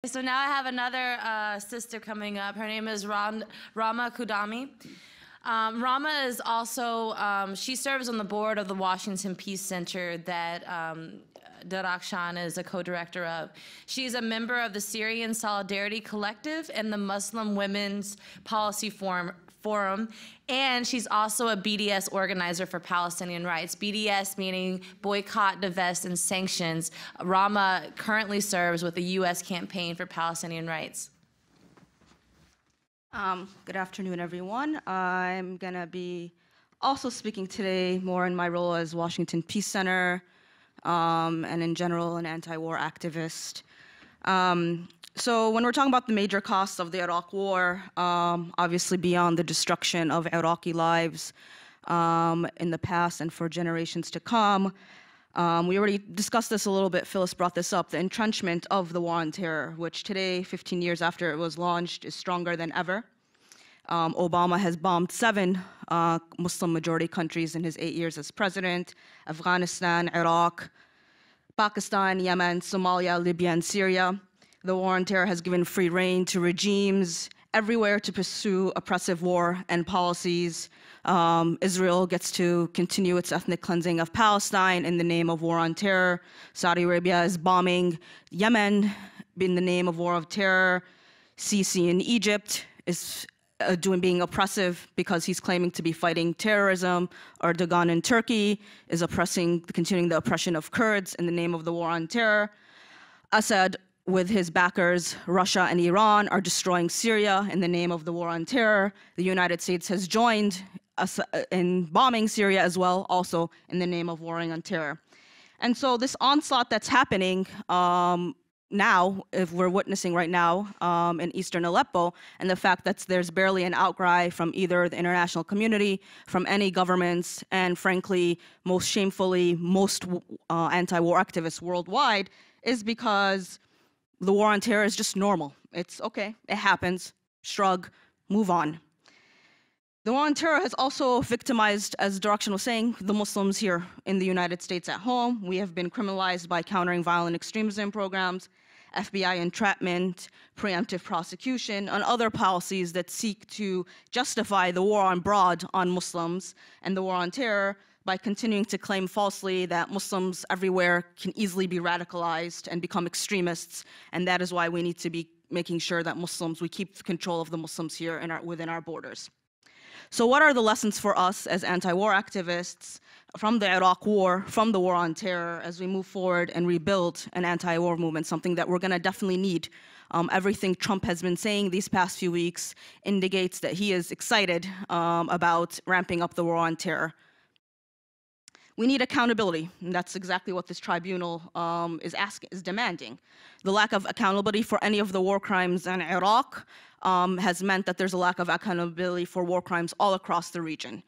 So now I have another sister coming up. Her name is Ramah Kudaimi. Ramah is also, she serves on the board of the Washington Peace Center that Darakhshan is a co-director of. She's a member of the Syrian Solidarity Collective and the Muslim Women's Policy Forum, and she's also a BDS organizer for Palestinian rights. BDS meaning boycott, divest, and sanctions. Ramah currently serves with the U.S. Campaign for Palestinian Rights. Good afternoon, everyone. I'm gonna be also speaking today more in my role as Washington Peace Center and in general an anti-war activist. So when we're talking about the major costs of the Iraq war, obviously beyond the destruction of Iraqi lives in the past and for generations to come, we already discussed this a little bit, Phyllis brought this up, the entrenchment of the war on terror, which today, 15 years after it was launched, is stronger than ever. Obama has bombed 7 Muslim majority countries in his 8 years as president: Afghanistan, Iraq, Pakistan, Yemen, Somalia, Libya, and Syria. The war on terror has given free rein to regimes everywhere to pursue oppressive war and policies. Israel gets to continue its ethnic cleansing of Palestine in the name of war on terror. Saudi Arabia is bombing Yemen in the name of war of terror. Sisi in Egypt is being oppressive because he's claiming to be fighting terrorism. Erdogan in Turkey is continuing the oppression of Kurds in the name of the war on terror. Assad, with his backers, Russia and Iran, are destroying Syria in the name of the war on terror. The United States has joined us in bombing Syria as well, also in the name of warring on terror. And so this onslaught that's happening now, if we're witnessing right now in eastern Aleppo, and the fact that there's barely an outcry from either the international community, from any governments, and frankly, most shamefully, most anti-war activists worldwide, is because the war on terror is just normal. It's okay, it happens, shrug, move on. The war on terror has also victimized, as Darakhshan was saying, the Muslims here in the United States at home. We have been criminalized by countering violent extremism programs, FBI entrapment, preemptive prosecution, and other policies that seek to justify the war abroad on Muslims and the war on terror by continuing to claim falsely that Muslims everywhere can easily be radicalized and become extremists, and that is why we need to be making sure that we keep control of the Muslims here within our borders. So what are the lessons for us as anti-war activists from the Iraq war, from the war on terror, as we move forward and rebuild an anti-war movement, something that we're gonna definitely need? Everything Trump has been saying these past few weeks indicates that he is excited about ramping up the war on terror. We need accountability, and that's exactly what this tribunal is demanding. The lack of accountability for any of the war crimes in Iraq has meant that there's a lack of accountability for war crimes all across the region.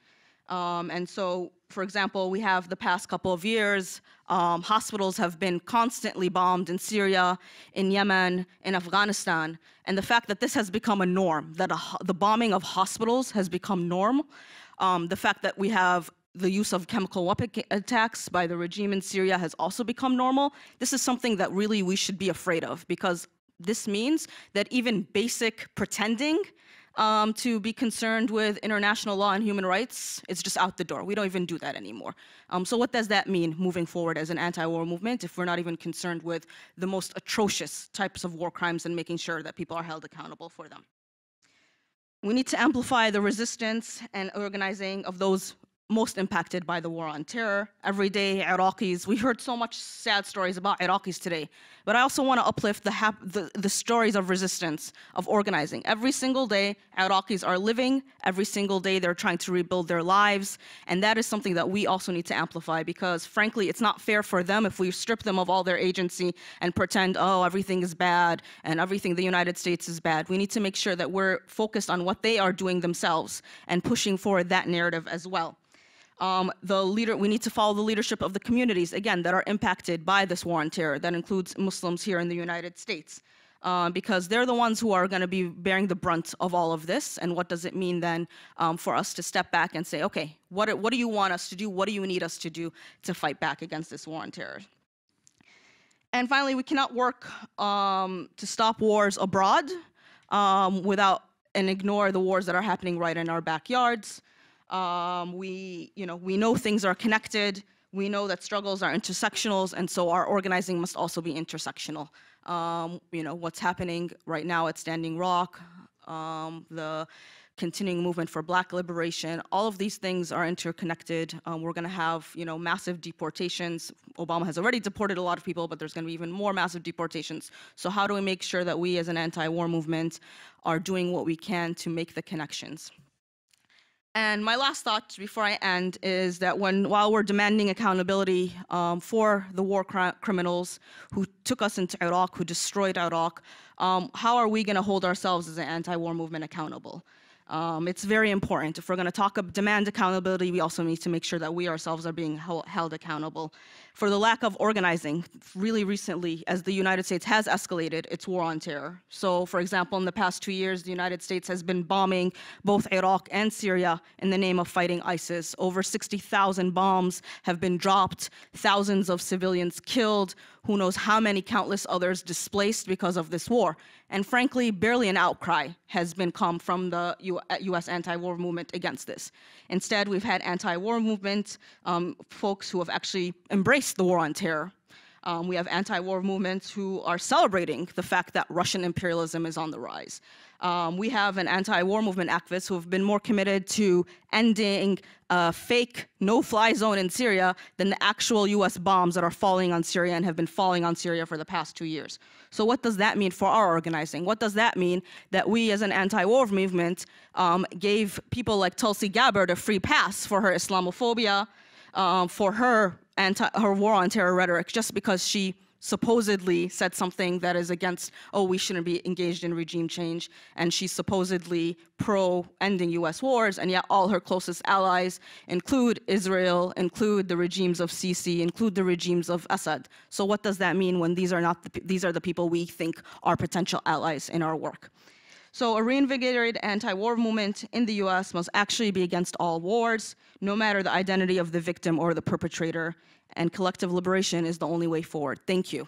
And so, for example, we have the past couple of years, hospitals have been constantly bombed in Syria, in Yemen, in Afghanistan, and the fact that this has become a norm, that the bombing of hospitals has become norm, the fact that we have the use of chemical weapon attacks by the regime in Syria has also become normal. This is something that really we should be afraid of, because this means that even basic pretending to be concerned with international law and human rights is just out the door. We don't even do that anymore. So what does that mean moving forward as an anti-war movement if we're not even concerned with the most atrocious types of war crimes and making sure that people are held accountable for them? We need to amplify the resistance and organizing of those most impacted by the war on terror. Every day, Iraqis, we heard so much sad stories about Iraqis today, but I also want to uplift the stories of resistance, of organizing. Every single day, Iraqis are living, every single day they're trying to rebuild their lives, and that is something that we also need to amplify, because frankly, it's not fair for them if we strip them of all their agency and pretend, oh, everything is bad, and everything the United States is bad. We need to make sure that we're focused on what they are doing themselves and pushing forward that narrative as well. We need to follow the leadership of the communities, again, that are impacted by this war on terror. That includes Muslims here in the United States, because they're the ones who are gonna be bearing the brunt of all of this. And what does it mean then for us to step back and say, okay, what do you want us to do? What do you need us to do to fight back against this war on terror? And finally, we cannot work to stop wars abroad and ignore the wars that are happening right in our backyards. We know things are connected. We know that struggles are intersectional, and so our organizing must also be intersectional. What's happening right now at Standing Rock, the continuing movement for Black liberation, all of these things are interconnected. We're gonna have, massive deportations. Obama has already deported a lot of people, but there's gonna be even more massive deportations. So how do we make sure that we as an anti-war movement are doing what we can to make the connections? And my last thought before I end is that while we're demanding accountability for the war criminals who took us into Iraq, who destroyed Iraq, how are we gonna hold ourselves as an anti-war movement accountable? It's very important. If we're gonna demand accountability, we also need to make sure that we ourselves are being held accountable. For the lack of organizing, really recently, as the United States has escalated its war on terror. So, for example, in the past 2 years, the United States has been bombing both Iraq and Syria in the name of fighting ISIS. Over 60,000 bombs have been dropped, thousands of civilians killed, who knows how many countless others displaced because of this war. And frankly, barely an outcry has come from the US anti-war movement against this. Instead, we've had anti-war movement folks who have actually embraced the war on terror. We have anti-war movements who are celebrating the fact that Russian imperialism is on the rise. We have an anti-war movement activists who have been more committed to ending a fake no-fly zone in Syria than the actual US bombs that are falling on Syria and have been falling on Syria for the past 2 years. So what does that mean for our organizing? What does that mean that we as an anti-war movement gave people like Tulsi Gabbard a free pass for her Islamophobia, for her war on terror rhetoric, just because she supposedly said something that is against, we shouldn't be engaged in regime change, and she's supposedly pro-ending US wars, and yet all her closest allies include Israel, include the regimes of Sisi, include the regimes of Assad. So what does that mean when these are the people we think are potential allies in our work? So a reinvigorated anti-war movement in the US must actually be against all wars, no matter the identity of the victim or the perpetrator, and collective liberation is the only way forward. Thank you.